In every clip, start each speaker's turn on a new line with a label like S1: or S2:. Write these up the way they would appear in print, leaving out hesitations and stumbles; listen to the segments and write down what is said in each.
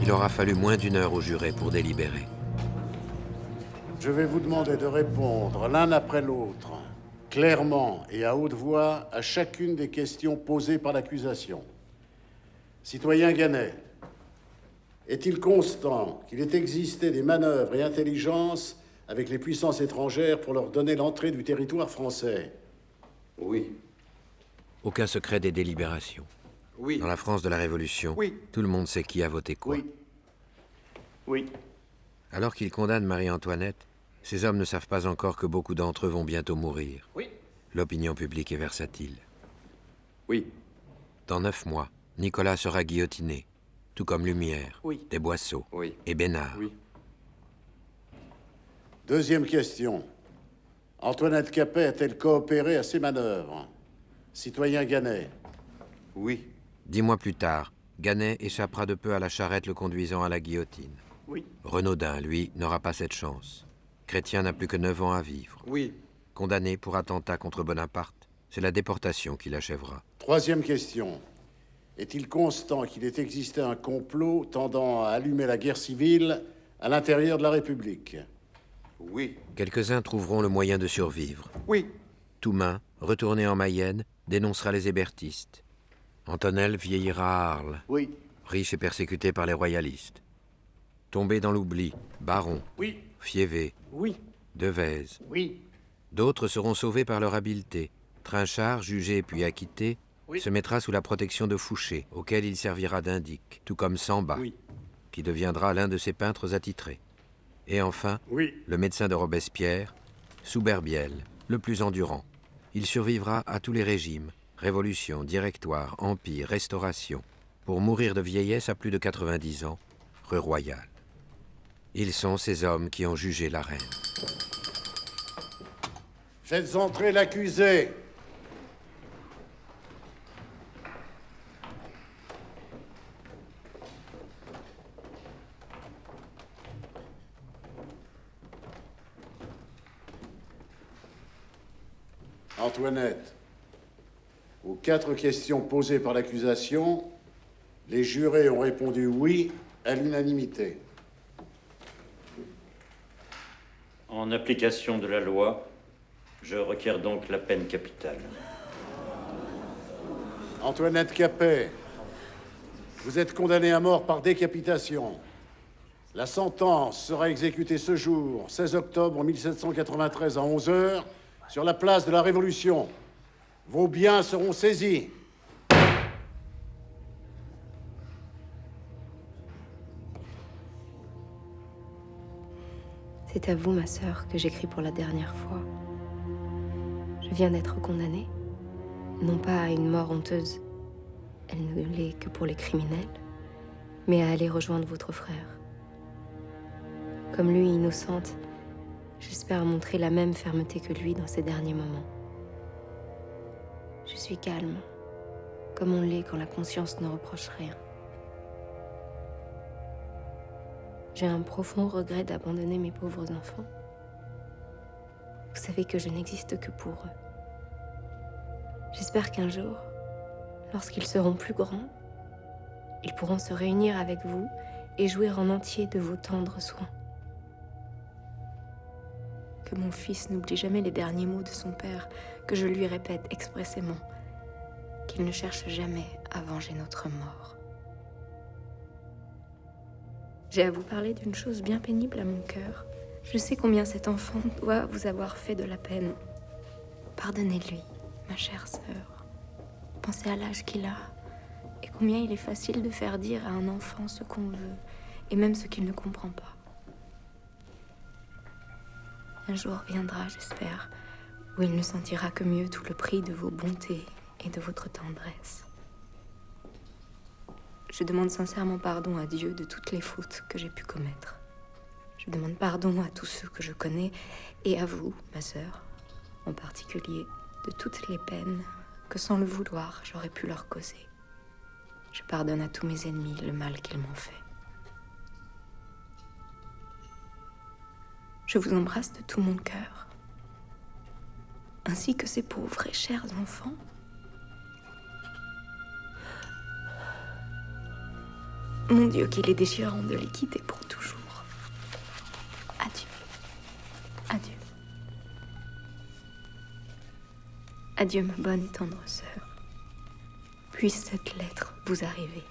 S1: Il aura fallu moins d'1 heure aux jurés pour délibérer.
S2: Je vais vous demander de répondre l'un après l'autre, clairement et à haute voix, à chacune des questions posées par l'accusation. Citoyen Gannet, est-il constant qu'il ait existé des manœuvres et intelligences avec les puissances étrangères pour leur donner l'entrée du territoire français?
S3: Oui.
S1: Aucun secret des délibérations.
S3: Oui.
S1: Dans la France de la Révolution,
S3: Oui.
S1: tout le monde sait qui a voté quoi.
S2: Oui. Oui.
S1: Alors qu'ils condamnent Marie-Antoinette, ces hommes ne savent pas encore que beaucoup d'entre eux vont bientôt mourir.
S3: Oui.
S1: L'opinion publique est versatile.
S3: Oui.
S1: Dans 9 mois, Nicolas sera guillotiné, tout comme Lumière,
S3: Oui.
S1: Desboisseaux
S3: Oui.
S1: et Bénard.
S3: Oui.
S2: Deuxième question. Antoinette Capet a-t-elle coopéré à ces manœuvres? Citoyen Gannet.
S3: Oui.
S1: 10 mois plus tard, Gannet échappera de peu à la charrette le conduisant à la guillotine.
S2: Oui.
S1: Renaudin, lui, n'aura pas cette chance. Chrétien n'a plus que 9 ans à vivre.
S3: Oui.
S1: Condamné pour attentat contre Bonaparte, c'est la déportation qui l'achèvera.
S2: Troisième question. Est-il constant qu'il ait existé un complot tendant à allumer la guerre civile à l'intérieur de la République?
S3: Oui.
S1: Quelques-uns trouveront le moyen de survivre.
S3: Oui.
S1: Toumain, retourné en Mayenne, dénoncera les hébertistes. Antonel vieillira à Arles,
S2: Oui.
S1: riche et persécuté par les royalistes. Tombé dans l'oubli, Baron,
S2: Oui.
S1: Fiévé,
S2: Oui.
S1: Devèze.
S2: Oui.
S1: D'autres seront sauvés par leur habileté. Trinchard, jugé puis acquitté,
S2: Oui.
S1: se mettra sous la protection de Fouché, auquel il servira d'indic, tout comme Samba,
S2: Oui.
S1: qui deviendra l'un de ses peintres attitrés. Et enfin,
S2: Oui.
S1: le médecin de Robespierre, Souberbiel, le plus endurant. Il survivra à tous les régimes, révolution, directoire, empire, restauration, pour mourir de vieillesse à plus de 90 ans, rue Royale. Ils sont ces hommes qui ont jugé la reine.
S2: Faites entrer l'accusé. Antoinette, aux 4 questions posées par l'accusation, les jurés ont répondu oui à l'unanimité.
S4: En application de la loi, je requiers donc la peine capitale.
S2: Antoinette Capet, vous êtes condamnée à mort par décapitation. La sentence sera exécutée ce jour, 16 octobre 1793 à 11 h, sur la place de la Révolution. Vos biens seront saisis.
S5: C'est à vous, ma sœur, que j'écris pour la dernière fois. Je viens d'être condamnée, non pas à une mort honteuse, elle ne l'est que pour les criminels, mais à aller rejoindre votre frère. Comme lui, innocente, j'espère montrer la même fermeté que lui dans ses derniers moments. Je suis calme, comme on l'est quand la conscience ne reproche rien. J'ai un profond regret d'abandonner mes pauvres enfants. Vous savez que je n'existe que pour eux. J'espère qu'un jour, lorsqu'ils seront plus grands, ils pourront se réunir avec vous et jouir en entier de vos tendres soins. Que mon fils n'oublie jamais les derniers mots de son père, que je lui répète expressément, qu'il ne cherche jamais à venger notre mort. J'ai à vous parler d'une chose bien pénible à mon cœur. Je sais combien cet enfant doit vous avoir fait de la peine. Pardonnez-lui, ma chère sœur. Pensez à l'âge qu'il a et combien il est facile de faire dire à un enfant ce qu'on veut et même ce qu'il ne comprend pas. Un jour viendra, j'espère, où il ne sentira que mieux tout le prix de vos bontés et de votre tendresse. Je demande sincèrement pardon à Dieu de toutes les fautes que j'ai pu commettre. Je demande pardon à tous ceux que je connais et à vous, ma sœur, en particulier, de toutes les peines que sans le vouloir, j'aurais pu leur causer. Je pardonne à tous mes ennemis le mal qu'ils m'ont fait. Je vous embrasse de tout mon cœur, ainsi que ces pauvres et chers enfants. Mon Dieu, qu'il est déchirant de les quitter pour toujours. Adieu. Adieu. Adieu, ma bonne et tendre sœur. Puisse cette lettre vous arriver.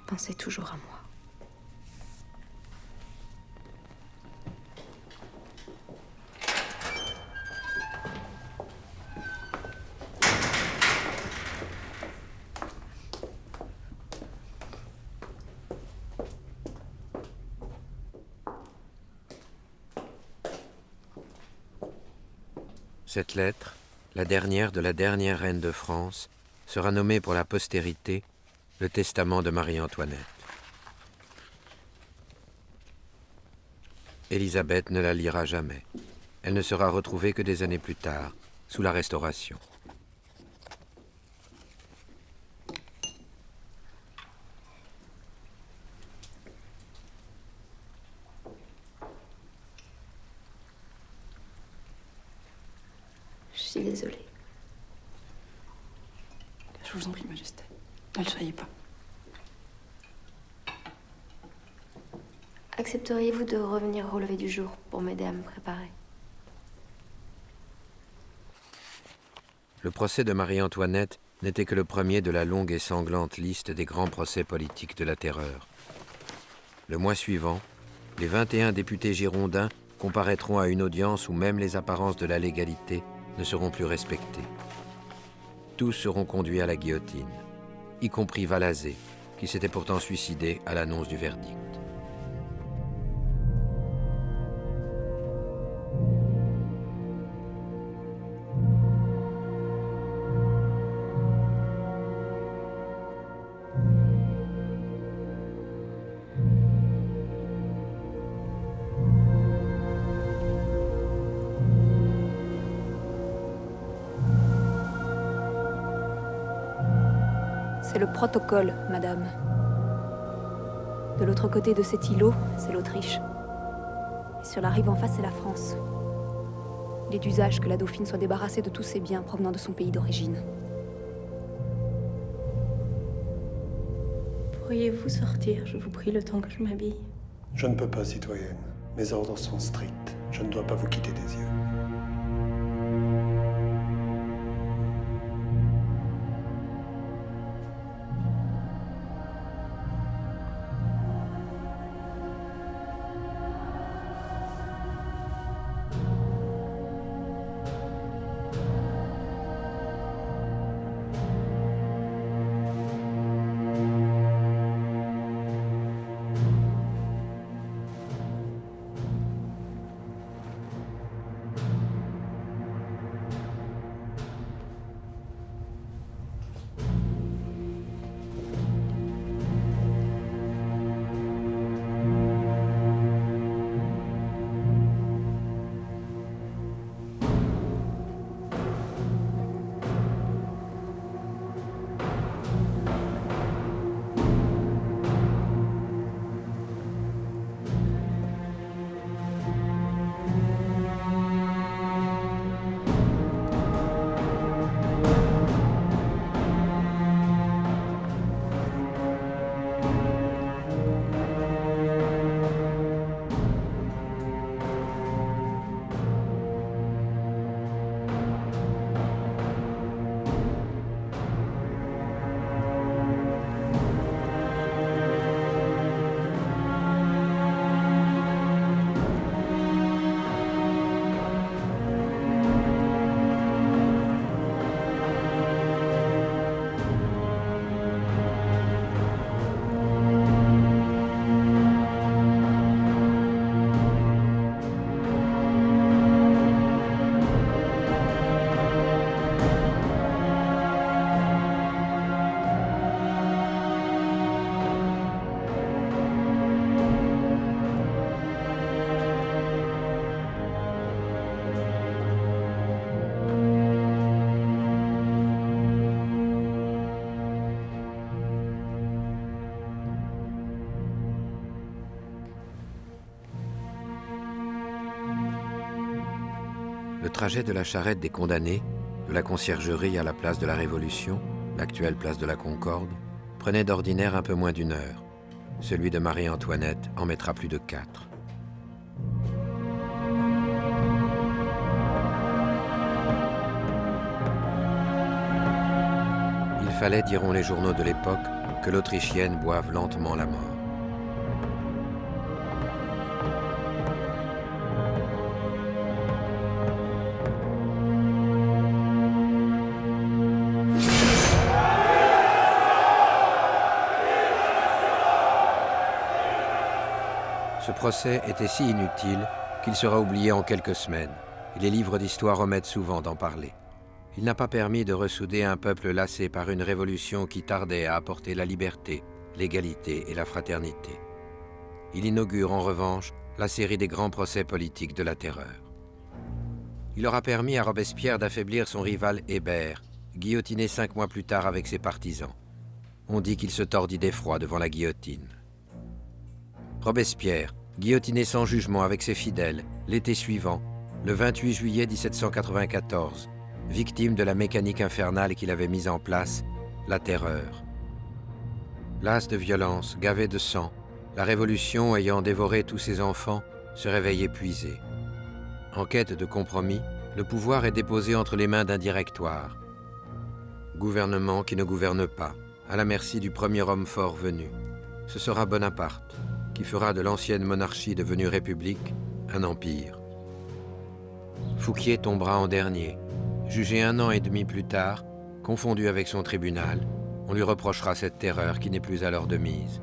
S5: Pensez toujours à moi.
S1: Cette lettre, la dernière de la dernière reine de France, sera nommée pour la postérité le testament de Marie-Antoinette. Élisabeth ne la lira jamais. Elle ne sera retrouvée que des années plus tard, sous la Restauration.
S5: Je suis désolée.
S6: Je vous en prie, Majesté. Ne le soyez pas.
S5: Accepteriez-vous de revenir au lever du jour pour m'aider à me préparer?
S1: Le procès de Marie-Antoinette n'était que le premier de la longue et sanglante liste des grands procès politiques de la Terreur. Le mois suivant, les 21 députés girondins comparaîtront à une audience où même les apparences de la légalité ne seront plus respectées. Tous seront conduits à la guillotine, y compris Valazé, qui s'était pourtant suicidé à l'annonce du verdict.
S7: C'est le protocole, madame. De l'autre côté de cet îlot, c'est l'Autriche. Et sur la rive en face, c'est la France. Il est d'usage que la dauphine soit débarrassée de tous ses biens provenant de son pays d'origine.
S5: Pourriez-vous sortir, je vous prie, le temps que je m'habille?
S8: Je ne peux pas, citoyenne. Mes ordres sont stricts. Je ne dois pas vous quitter des yeux.
S1: Le trajet de la charrette des condamnés, de la conciergerie à la place de la Révolution, l'actuelle place de la Concorde, prenait d'ordinaire un peu moins d'1 heure. Celui de Marie-Antoinette en mettra plus de 4. Il fallait, diront les journaux de l'époque, que l'Autrichienne boive lentement la mort. Ce procès était si inutile qu'il sera oublié en quelques semaines, et les livres d'histoire omettent souvent d'en parler. Il n'a pas permis de ressouder un peuple lassé par une révolution qui tardait à apporter la liberté, l'égalité et la fraternité. Il inaugure en revanche la série des grands procès politiques de la Terreur. Il aura permis à Robespierre d'affaiblir son rival Hébert, guillotiné 5 mois plus tard avec ses partisans. On dit qu'il se tordit d'effroi devant la guillotine. Robespierre, guillotiné sans jugement avec ses fidèles, l'été suivant, le 28 juillet 1794, victime de la mécanique infernale qu'il avait mise en place, la Terreur. Las de violence, gavé de sang, la Révolution ayant dévoré tous ses enfants, se réveille épuisée. En quête de compromis, le pouvoir est déposé entre les mains d'un directoire. Gouvernement qui ne gouverne pas, à la merci du premier homme fort venu. Ce sera Bonaparte, qui fera de l'ancienne monarchie devenue république un empire. Fouquier tombera en dernier. Jugé 1 an et demi plus tard, confondu avec son tribunal, on lui reprochera cette terreur qui n'est plus alors de mise.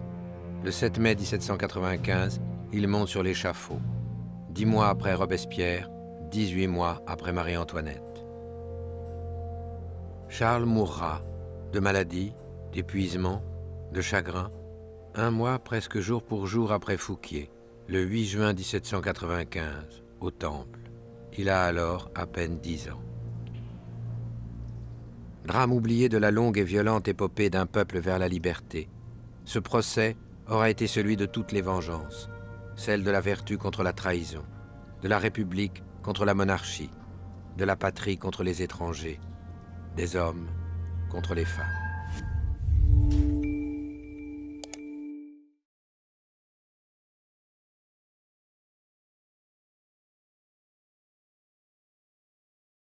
S1: Le 7 mai 1795, il monte sur l'échafaud. 10 mois après Robespierre, 18 mois après Marie-Antoinette. Charles mourra de maladie, d'épuisement, de chagrin, 1 mois presque jour pour jour après Fouquier, le 8 juin 1795, au Temple. Il a alors à peine 10 ans. Drame oublié de la longue et violente épopée d'un peuple vers la liberté. Ce procès aura été celui de toutes les vengeances, celle de la vertu contre la trahison, de la République contre la monarchie, de la patrie contre les étrangers, des hommes contre les femmes.